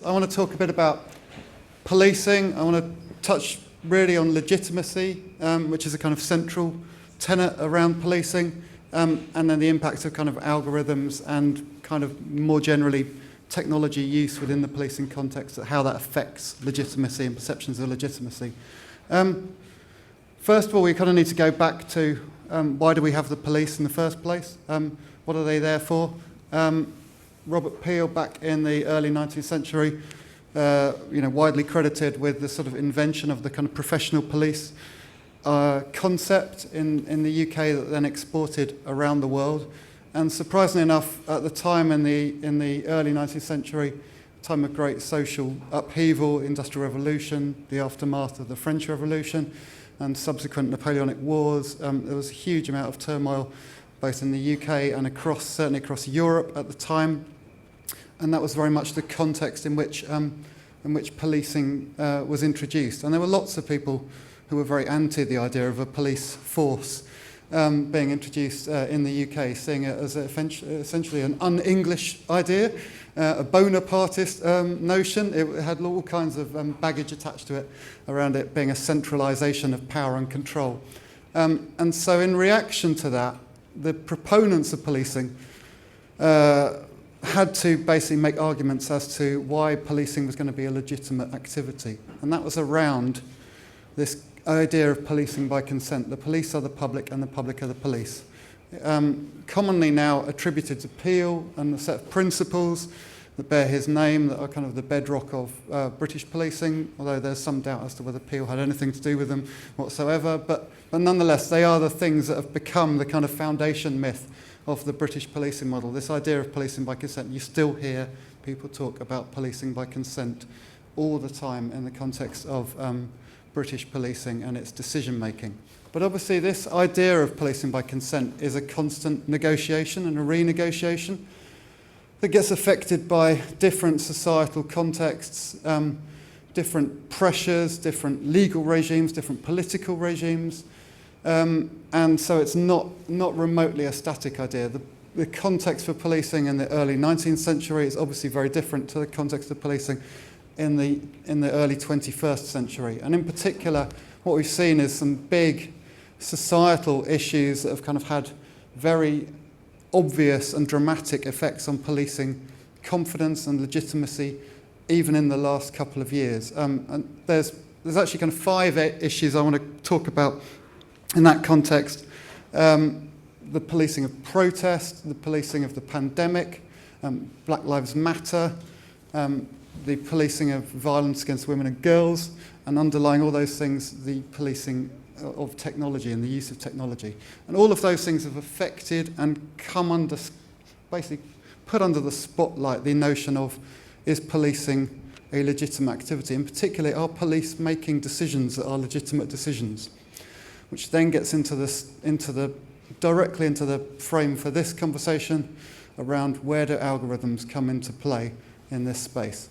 I want to talk a bit about policing. I want to touch really on legitimacy, which is a kind of central tenet around policing, and then the impact of kind of algorithms and kind of more generally technology use within the policing context, how that affects legitimacy and perceptions of legitimacy. First of all, we kind of need to go back to why do we have the police in the first place? What are they there for? Robert Peel, back in the early 19th century, widely credited with the sort of invention of the kind of professional police concept in the UK that then exported around the world. And surprisingly enough, at the time in the early 19th century, time of great social upheaval, Industrial Revolution, the aftermath of the French Revolution, and subsequent Napoleonic Wars, there was a huge amount of turmoil both in the UK and certainly across Europe at the time. And that was very much the context in which policing was introduced. And there were lots of people who were very anti the idea of a police force being introduced in the UK, seeing it as essentially an un-English idea, a Bonapartist notion. It had all kinds of baggage attached to it around it being a centralisation of power and control. And so in reaction to that, the proponents of policing had to basically make arguments as to why policing was going to be a legitimate activity. And that was around this idea of policing by consent. The police are the public and the public are the police. Commonly now attributed to Peel and a set of principles that bear his name that are kind of the bedrock of British policing, although there's some doubt as to whether Peel had anything to do with them whatsoever. But nonetheless, they are the things that have become the kind of foundation myth of the British policing model. This idea of policing by consent. You still hear people talk about policing by consent all the time in the context of British policing and its decision making. But obviously this idea of policing by consent is a constant negotiation and a renegotiation that gets affected by different societal contexts, different pressures, different legal regimes, different political regimes. And so it's not remotely a static idea. The context for policing in the early 19th century is obviously very different to the context of policing in the early 21st century. And in particular, what we've seen is some big societal issues that have kind of had very obvious and dramatic effects on policing confidence and legitimacy, even in the last couple of years. And there's actually kind of 5 issues I want to talk about in that context. The policing of protest, the policing of the pandemic, Black Lives Matter, the policing of violence against women and girls, and underlying all those things, the policing of technology and the use of technology. And all of those things have affected and come under, basically put under the spotlight the notion of, is policing a legitimate activity? In particular, are police making decisions that are legitimate decisions? Which then gets directly into the frame for this conversation around where do algorithms come into play in this space.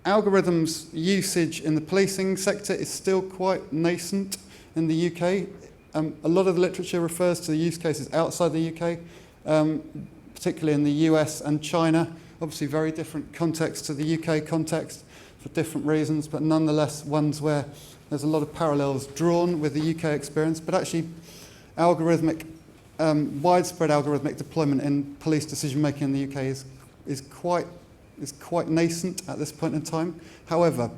Algorithms usage in the policing sector is still quite nascent in the UK. A lot of the literature refers to the use cases outside the UK, particularly in the US and China. Obviously very different context to the UK context for different reasons, but nonetheless ones where there's a lot of parallels drawn with the UK experience, but actually widespread algorithmic deployment in police decision-making in the UK is quite nascent at this point in time. However,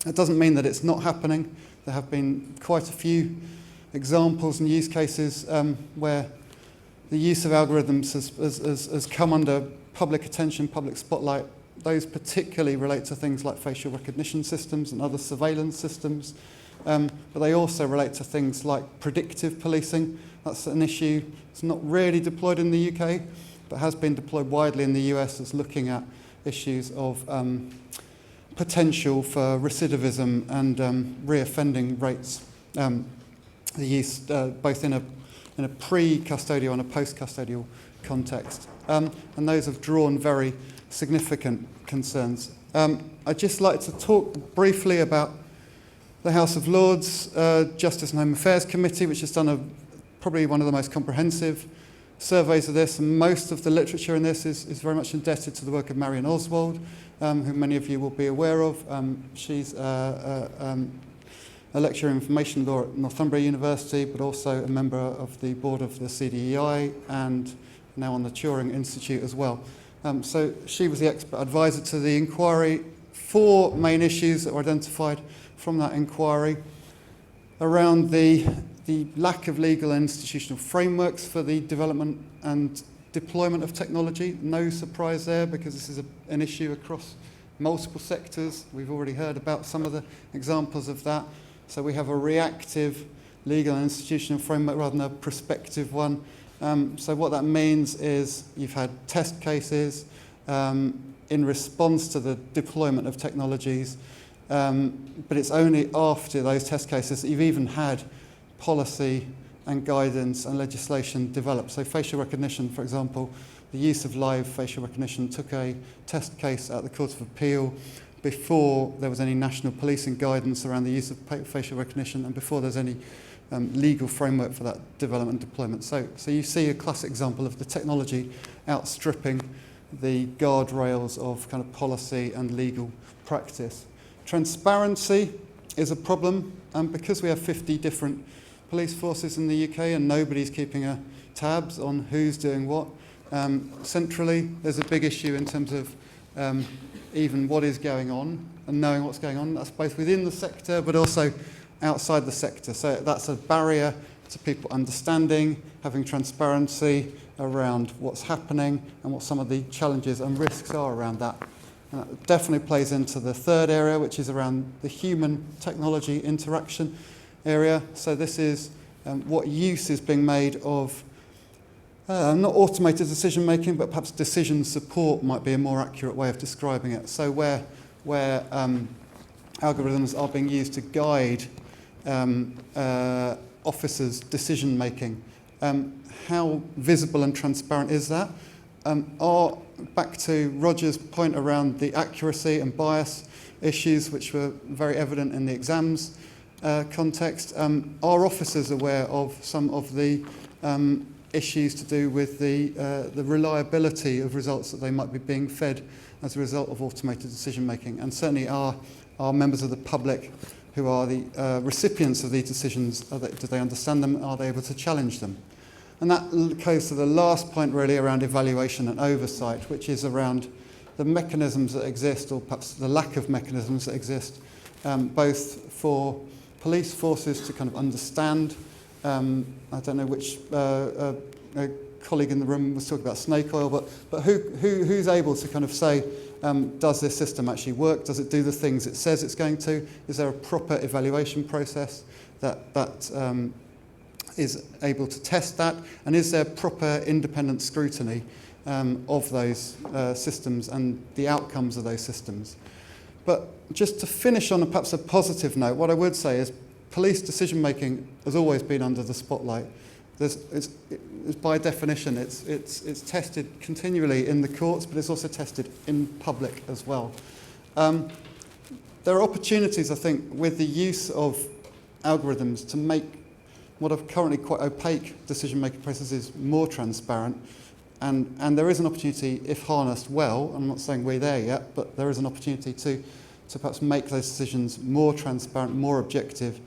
that doesn't mean that it's not happening. There have been quite a few examples and use cases where the use of algorithms has come under public attention, public spotlight. Those particularly relate to things like facial recognition systems and other surveillance systems, but they also relate to things like predictive policing. That's an issue that's not really deployed in the UK, but has been deployed widely in the US as looking at issues of potential for recidivism and reoffending rates. The use both in a pre-custodial and a post-custodial context. And those have drawn very significant concerns. I'd just like to talk briefly about the House of Lords Justice and Home Affairs Committee, which has done probably one of the most comprehensive surveys of this, and most of the literature in this is very much indebted to the work of Marion Oswald, who many of you will be aware of. She's a lecturer in information law at Northumbria University, but also a member of the board of the CDEI and now on the Turing Institute as well. So she was the expert advisor to the inquiry. 4 main issues that were identified from that inquiry around the lack of legal and institutional frameworks for the development and deployment of technology. No surprise there, because this is an issue across multiple sectors. We've already heard about some of the examples of that. So we have a reactive legal and institutional framework rather than a prospective one. So what that means is you've had test cases in response to the deployment of technologies, but it's only after those test cases that you've even had policy and guidance and legislation developed. So facial recognition, for example, the use of live facial recognition took a test case at the Court of Appeal before there was any national policing guidance around the use of facial recognition and before there's any legal framework for that development and deployment. So you see a classic example of the technology outstripping the guardrails of kind of policy and legal practice. Transparency is a problem, and because we have 50 different police forces in the UK and nobody's keeping tabs on who's doing what, centrally there's a big issue in terms of even what is going on and knowing what's going on. That's both within the sector but also outside the sector. So that's a barrier to people understanding, having transparency around what's happening and what some of the challenges and risks are around that. And that definitely plays into the third area, which is around the human-technology interaction area. So this is what use is being made of not automated decision-making, but perhaps decision support might be a more accurate way of describing it. So where algorithms are being used to guide officers' decision-making. How visible and transparent is that? Back to Roger's point around the accuracy and bias issues, which were very evident in the exams context. Are officers aware of some of the issues to do with the reliability of results that they might be being fed as a result of automated decision-making? And certainly are members of the public who are the recipients of these decisions, do they understand them? Are they able to challenge them? And that goes to the last point really around evaluation and oversight, which is around the mechanisms that exist, or perhaps the lack of mechanisms that exist, both for police forces to kind of understand. I don't know which colleague in the room was talking about snake oil, but who's able to kind of say, does this system actually work? Does it do the things it says it's going to? Is there a proper evaluation process that is able to test that? And is there proper independent scrutiny of those systems and the outcomes of those systems? But just to finish on perhaps a positive note, what I would say is police decision-making has always been under the spotlight. It's by definition, it's tested continually in the courts, but it's also tested in public as well. There are opportunities, I think, with the use of algorithms to make what are currently quite opaque decision-making processes more transparent. And there is an opportunity, if harnessed well, I'm not saying we're there yet, but there is an opportunity to perhaps make those decisions more transparent, more objective,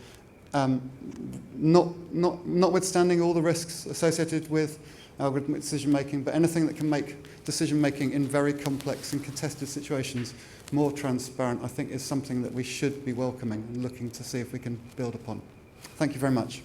notwithstanding all the risks associated with algorithmic decision-making, but anything that can make decision-making in very complex and contested situations more transparent, I think is something that we should be welcoming and looking to see if we can build upon. Thank you very much.